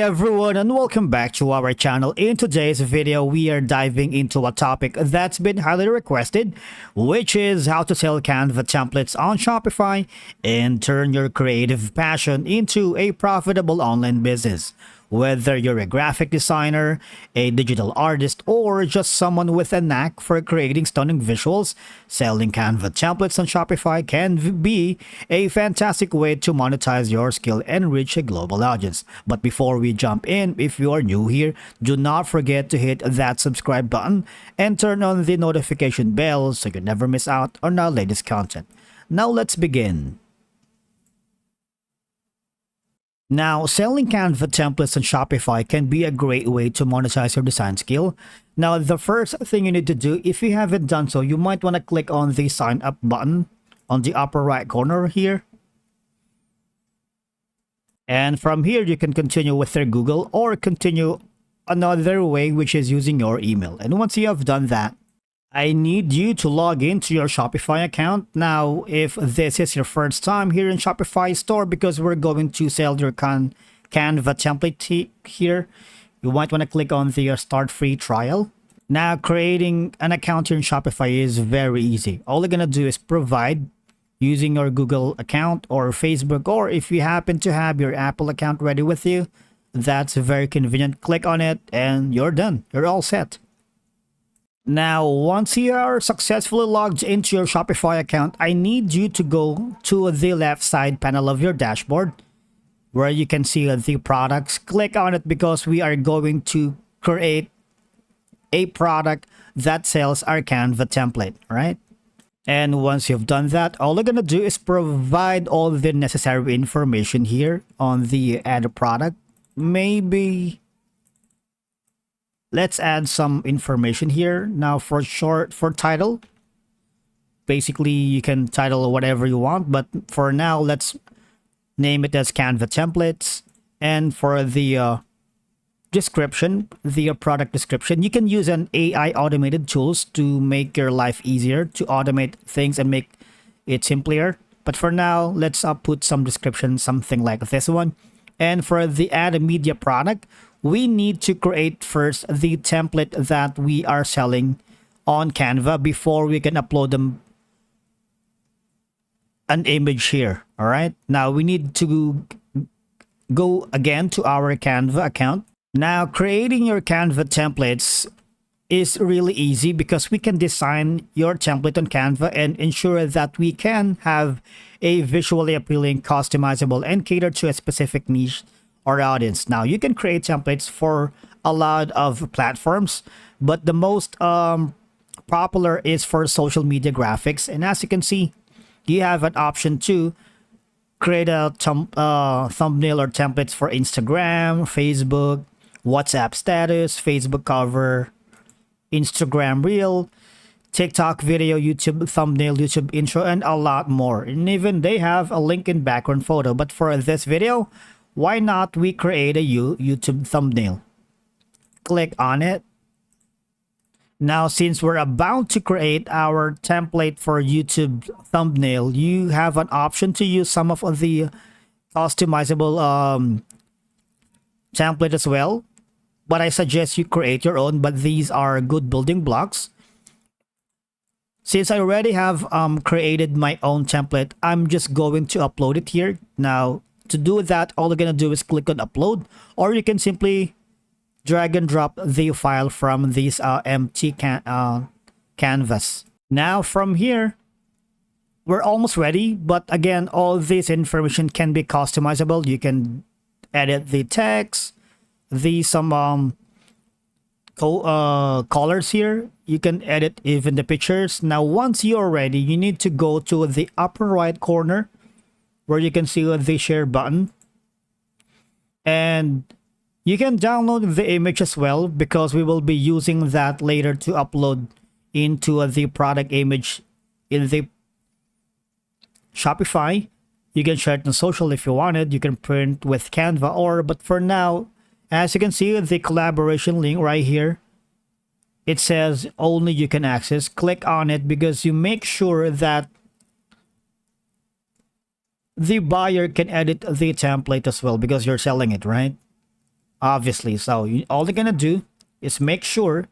everyone, and welcome back to our channel. In today's video, we are diving into a topic that's been highly requested, which is how to sell Canva templates on Shopify and turn your creative passion into a profitable online business. Whether you're a graphic designer, a digital artist, or just someone with a knack for creating stunning visuals, selling Canva templates on Shopify can be a fantastic way to monetize your skill and reach a global audience. But before we jump in, if you are new here, do not forget to hit that subscribe button and turn on the notification bell so you never miss out on our latest content. Now let's begin. Now, selling Canva templates on Shopify can be a great way to monetize your design skill. Now, the first thing you need to do, if you haven't done so, you might want to click on the sign up button on the upper right corner here. And from here, you can continue with your Google or continue another way, which is using your email. And once you have done that, I need you to log into your Shopify account. Now, if this is your first time here in Shopify store, because we're going to sell your Canva template here, you might want to click on the start free trial. Now, creating an account here in Shopify is very easy. All you're going to do is provide using your Google account or Facebook, or if you happen to have your Apple account ready with you, that's very convenient. Click on it and you're done. You're all set. Now, once you are successfully logged into your Shopify account, I need you to go to the left side panel of your dashboard where you can see the products. Click on it because we are going to create a product that sells our Canva template, right? And once you've done that, all you're going to do is provide all the necessary information here on the add product. Maybe let's add some information here. Now for title, basically you can title whatever you want, but for now let's name it as Canva templates. And for the description, the product description, you can use an AI automated tools to make your life easier, to automate things and make it simpler. But for now, let's put some description, something like this one. And for the add a media product, we need to create first the template that we are selling on Canva before we can upload them an image here. All right. Now we need to go again to our Canva account. Now creating your Canva templates is really easy because we can design your template on Canva and ensure that we can have a visually appealing, customizable, and cater to a specific niche or audience. Now you can create templates for a lot of platforms, but the most popular is for social media graphics. And as you can see, you have an option to create a thumbnail or templates for Instagram, Facebook, WhatsApp status, Facebook cover, Instagram reel, TikTok video, YouTube thumbnail, YouTube intro, and a lot more. And even they have a link in background photo. But for this video, why not we create a YouTube thumbnail? Click on it. Now, since we're about to create our template for YouTube thumbnail, you have an option to use some of the customizable template as well. But I suggest you create your own, but these are good building blocks. Since I already have created my own template, I'm just going to upload it here. Now, to do that, all you're going to do is click on upload, or you can simply drag and drop the file from this empty canvas. Now from here, we're almost ready, but again, all this information can be customizable. You can edit the text, some colors here. You can edit even the pictures. Now once you're ready, you need to go to the upper right corner where you can see the share button, and you can download the image as well because we will be using that later to upload into the product image in the Shopify. You can share it on social if you wanted. You can print with Canva, but for now, as you can see, the collaboration link right here, it says only you can access. Click on it because you make sure that the buyer can edit the template as well because you're selling it, right? obviously. So all you're gonna do is make sure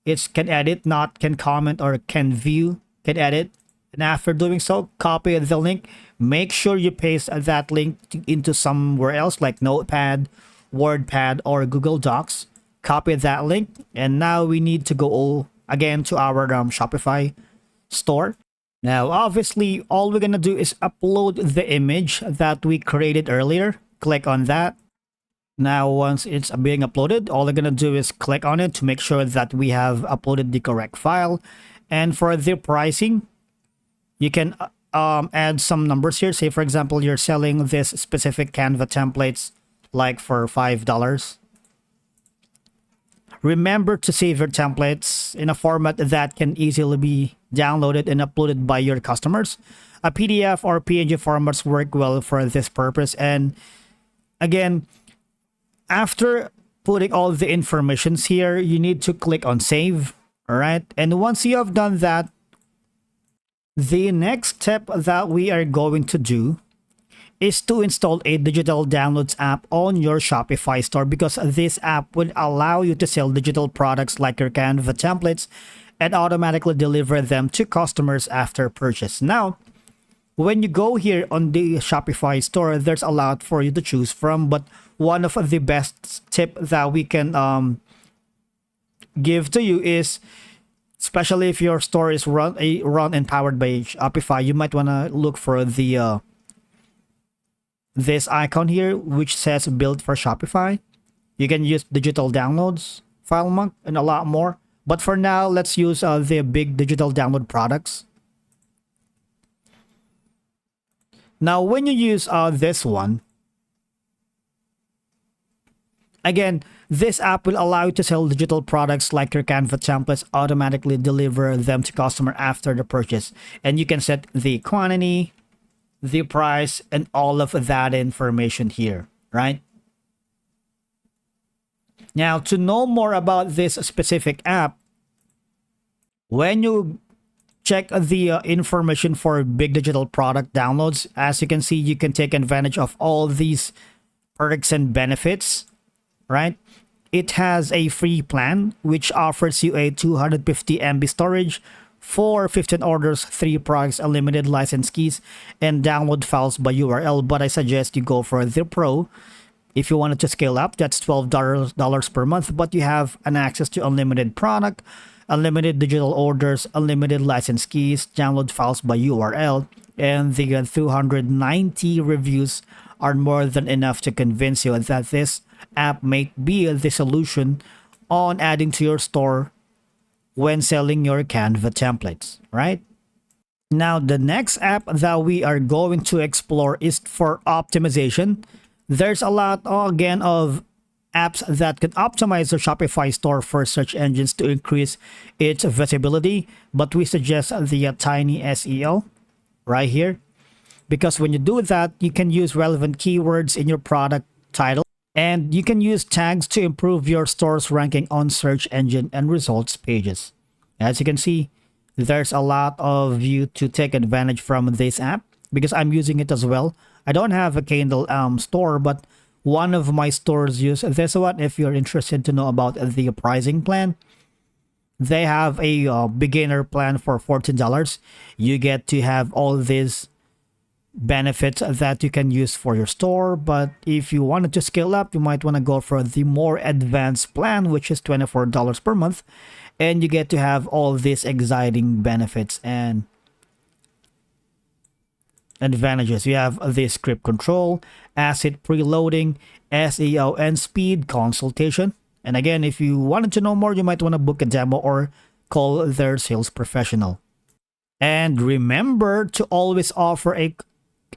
it's can edit, not can comment or can view, can edit. And after doing so, copy the link. Make sure you paste that link into somewhere else like Notepad, WordPad, or Google Docs. Copy that link. And now we need to go again to our Shopify store. Now, obviously, all we're going to do is upload the image that we created earlier. Click on that. Now, once it's being uploaded, all we're going to do is click on it to make sure that we have uploaded the correct file. And for the pricing, you can add some numbers here. Say, for example, you're selling this specific Canva templates like for $5. Remember to save your templates in a format that can easily be downloaded and uploaded by your customers. A PDF or PNG formats work well for this purpose. And again, after putting all the informations here, you need to click on save. All right. And once you have done that, the next step that we are going to do is to install a digital downloads app on your Shopify store, because this app would allow you to sell digital products like your Canva templates and automatically deliver them to customers after purchase. Now, when you go here on the Shopify store, there's a lot for you to choose from, but one of the best tip that we can give to you is, especially if your store is run and powered by Shopify, you might want to look for the this icon here, which says built for Shopify. You can use digital downloads, FileMonk, and a lot more. But for now, let's use the big digital download products. Now, when you use this one, again, this app will allow you to sell digital products like your Canva templates, automatically deliver them to customer after the purchase. And you can set the quantity, the price, and all of that information here, right? Now, to know more about this specific app, when you check the information for big digital product downloads, as you can see, you can take advantage of all these perks and benefits, right? It has a free plan, which offers you a 250 MB storage, for 15 orders, 3 products, unlimited license keys, and download files by URL. But I suggest you go for the Pro. If you wanted to scale up, that's $12 per month, but you have an access to unlimited product, unlimited digital orders, unlimited license keys, download files by URL, and the 290 reviews are more than enough to convince you that this app may be the solution on adding to your store when selling your Canva templates, right? Now, the next app that we are going to explore is for optimization. There's a lot, again, of apps that can optimize the Shopify store for search engines to increase its visibility, but we suggest the Tiny SEO right here, because when you do that, you can use relevant keywords in your product title, and you can use tags to improve your store's ranking on search engine and results pages. As you can see, there's a lot of you to take advantage from this app, because I'm using it as well. I don't have a Kindle store, but one of my stores use this one. If you're interested to know about the pricing plan, they have a beginner plan for $14. You get to have all these benefits that you can use for your store. But if you wanted to scale up, you might want to go for the more advanced plan, which is $24 per month, and you get to have all these exciting benefits and advantages. You have the script control, asset preloading, SEO, and speed consultation. And again, if you wanted to know more, you might want to book a demo or call their sales professional. And remember to always offer a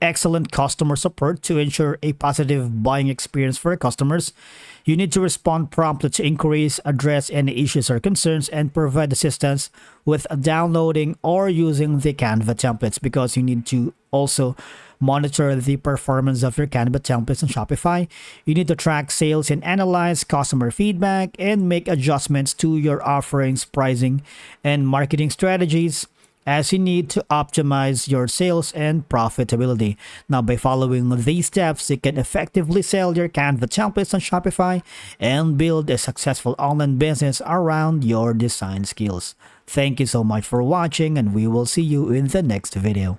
excellent customer support to ensure a positive buying experience for your customers. You need to respond promptly to inquiries, address any issues or concerns, and provide assistance with downloading or using the Canva templates, because you need to also monitor the performance of your Canva templates on Shopify. You need to track sales and analyze customer feedback and make adjustments to your offerings, pricing, and marketing strategies. as you need to optimize your sales and profitability. Now, by following these steps, you can effectively sell your Canva templates on Shopify and build a successful online business around your design skills. Thank you so much for watching, and we will see you in the next video.